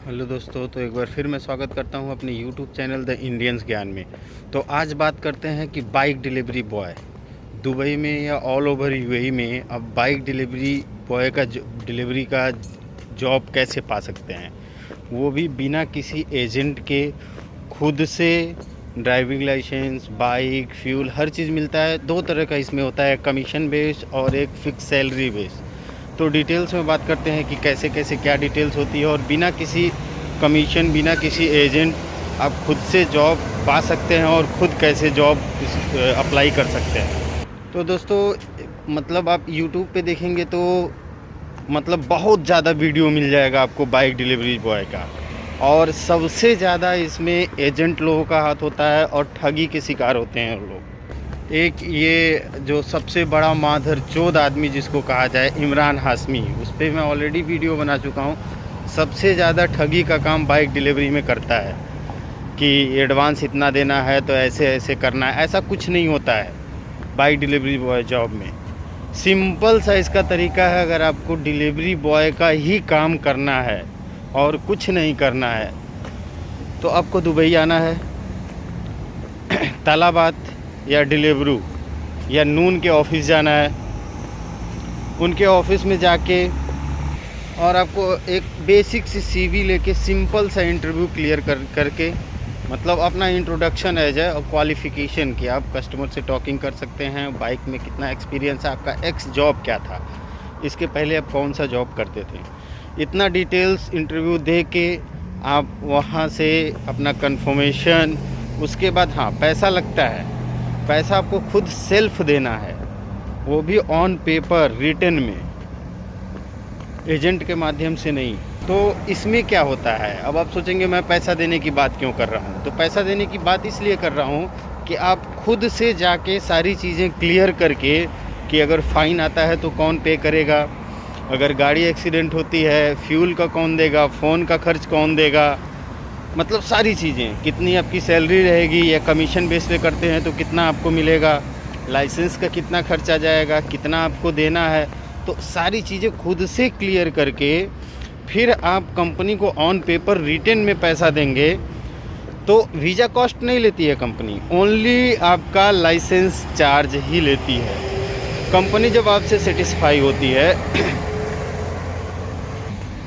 Hello दोस्तों, तो एक बार फिर मैं स्वागत करता हूं अपने यूट्यूब चैनल द इंडियंस ज्ञान में। तो आज बात करते हैं कि बाइक डिलीवरी बॉय दुबई में या ऑल ओवर यूएई में अब बाइक डिलीवरी बॉय का डिलीवरी का जॉब कैसे पा सकते हैं, वो भी बिना किसी एजेंट के। खुद से ड्राइविंग लाइसेंस, बाइक, फ्यूल, हर चीज़ मिलता है। दो तरह का इसमें होता है, कमीशन बेस्ड और एक फिक्स सैलरी बेस्ड। तो डिटेल्स में बात करते हैं कि कैसे कैसे क्या डिटेल्स होती है, और बिना किसी कमीशन, बिना किसी एजेंट आप खुद से जॉब पा सकते हैं और ख़ुद कैसे जॉब अप्लाई कर सकते हैं। तो दोस्तों, मतलब आप यूट्यूब पे देखेंगे तो मतलब बहुत ज़्यादा वीडियो मिल जाएगा आपको बाइक डिलीवरी बॉय का, और सबसे ज़्यादा इसमें एजेंट लोगों का हाथ होता है और ठगी के शिकार होते हैं लोग। एक ये जो सबसे बड़ा माधरचोद आदमी जिसको कहा जाए, इमरान हाशमी, उस पर मैं ऑलरेडी वीडियो बना चुका हूँ। सबसे ज़्यादा ठगी का काम बाइक डिलीवरी में करता है कि एडवांस इतना देना है तो ऐसे ऐसे करना है। ऐसा कुछ नहीं होता है बाइक डिलीवरी बॉय जॉब में। सिंपल सा इसका तरीका है, अगर आपको डिलीवरी बॉय का ही काम करना है और कुछ नहीं करना है तो आपको दुबई आना है, तालाबाद या डिलीवरू या नून के ऑफिस जाना है। उनके ऑफिस में जाके और आपको एक बेसिक सी सीवी लेके सिंपल सा इंटरव्यू क्लियर करके, मतलब अपना इंट्रोडक्शन एज है और क्वालिफ़िकेशन कि आप कस्टमर से टॉकिंग कर सकते हैं, बाइक में कितना एक्सपीरियंस है, आपका एक्स जॉब क्या था, इसके पहले आप कौन सा जॉब करते थे, इतना डिटेल्स इंटरव्यू दे के आप वहाँ से अपना कंफर्मेशन। उसके बाद हाँ, पैसा लगता है। पैसा आपको खुद सेल्फ देना है, वो भी ऑन पेपर, रिटन में, एजेंट के माध्यम से नहीं। तो इसमें क्या होता है, अब आप सोचेंगे मैं पैसा देने की बात क्यों कर रहा हूँ। तो पैसा देने की बात इसलिए कर रहा हूँ कि आप खुद से जाके सारी चीज़ें क्लियर करके कि अगर फ़ाइन आता है तो कौन पे करेगा, अगर गाड़ी एक्सीडेंट होती है फ्यूल का कौन देगा, फ़ोन का खर्च कौन देगा, मतलब सारी चीज़ें, कितनी आपकी सैलरी रहेगी या कमीशन बेस पे करते हैं तो कितना आपको मिलेगा, लाइसेंस का कितना खर्चा जाएगा, कितना आपको देना है। तो सारी चीज़ें खुद से क्लियर करके फिर आप कंपनी को ऑन पेपर रिटन में पैसा देंगे तो वीज़ा कॉस्ट नहीं लेती है कंपनी, ओनली आपका लाइसेंस चार्ज ही लेती है कंपनी। जब आपसे सेटिस्फाई होती है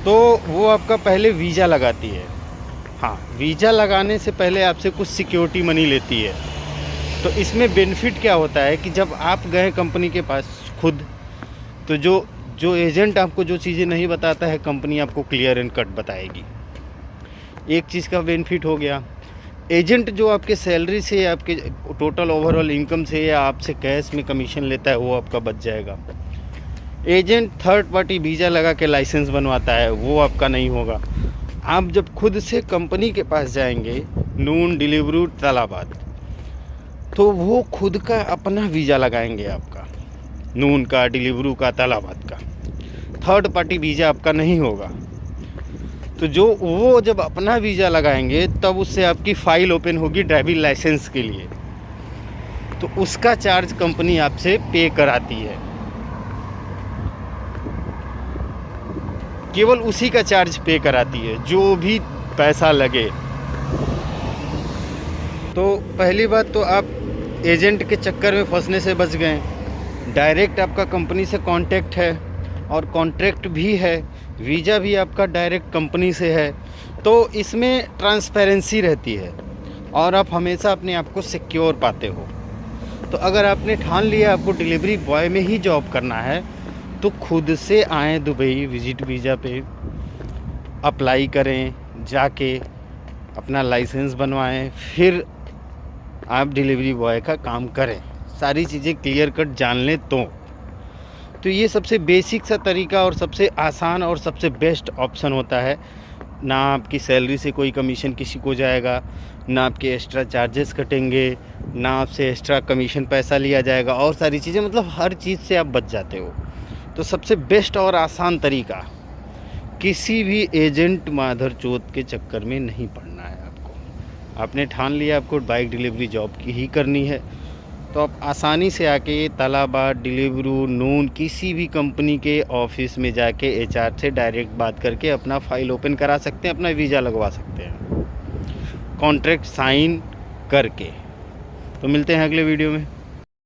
तो वो आपका पहले वीज़ा लगाती है। हाँ, वीज़ा लगाने से पहले आपसे कुछ सिक्योरिटी मनी लेती है। तो इसमें बेनिफिट क्या होता है कि जब आप गए कंपनी के पास खुद, तो जो एजेंट आपको जो चीज़ें नहीं बताता है, कंपनी आपको क्लियर एंड कट बताएगी। एक चीज़ का बेनिफिट हो गया। एजेंट जो आपके सैलरी से, आपके टोटल ओवरऑल इनकम से या आपसे कैश में कमीशन लेता है, वो आपका बच जाएगा। एजेंट थर्ड पार्टी वीज़ा लगा के लाइसेंस बनवाता है, वो आपका नहीं होगा। आप जब खुद से कंपनी के पास जाएंगे, नून, डिलीवरू, तालाबाद, तो वो खुद का अपना वीज़ा लगाएंगे आपका, नून का, डिलीवरू का, तालाबाद का। थर्ड पार्टी वीज़ा आपका नहीं होगा। तो जो वो जब अपना वीज़ा लगाएंगे तब उससे आपकी फ़ाइल ओपन होगी ड्राइविंग लाइसेंस के लिए, तो उसका चार्ज कंपनी आपसे पे कराती है। केवल उसी का चार्ज पे कराती है, जो भी पैसा लगे। तो पहली बात तो आप एजेंट के चक्कर में फंसने से बच गए। डायरेक्ट आपका कंपनी से कांटेक्ट है और कॉन्ट्रैक्ट भी है, वीज़ा भी आपका डायरेक्ट कंपनी से है। तो इसमें ट्रांसपेरेंसी रहती है और आप हमेशा अपने आप को सिक्योर पाते हो। तो अगर आपने ठान लिया आपको डिलीवरी बॉय में ही जॉब करना है, तो खुद से आएँ दुबई विजिट वीज़ा पे, अप्लाई करें, जाके अपना लाइसेंस बनवाएं, फिर आप डिलीवरी बॉय का काम करें। सारी चीज़ें क्लियर कट जान लें तो ये सबसे बेसिक सा तरीका और सबसे आसान और सबसे बेस्ट ऑप्शन होता है। ना आपकी सैलरी से कोई कमीशन किसी को जाएगा, ना आपके एक्स्ट्रा चार्जेस कटेंगे, ना आपसे एक्स्ट्रा कमीशन पैसा लिया जाएगा, और सारी चीज़ें, मतलब हर चीज़ से आप बच जाते हो। तो सबसे बेस्ट और आसान तरीका, किसी भी एजेंट माधरचोद के चक्कर में नहीं पड़ना है आपको। आपने ठान लिया आपको बाइक डिलीवरी जॉब की ही करनी है, तो आप आसानी से आके तालाबाद, डिलीवरू, नून किसी भी कंपनी के ऑफिस में जाके एचआर से डायरेक्ट बात करके अपना फ़ाइल ओपन करा सकते हैं, अपना वीज़ा लगवा सकते हैं कॉन्ट्रैक्ट साइन करके। तो मिलते हैं अगले वीडियो में।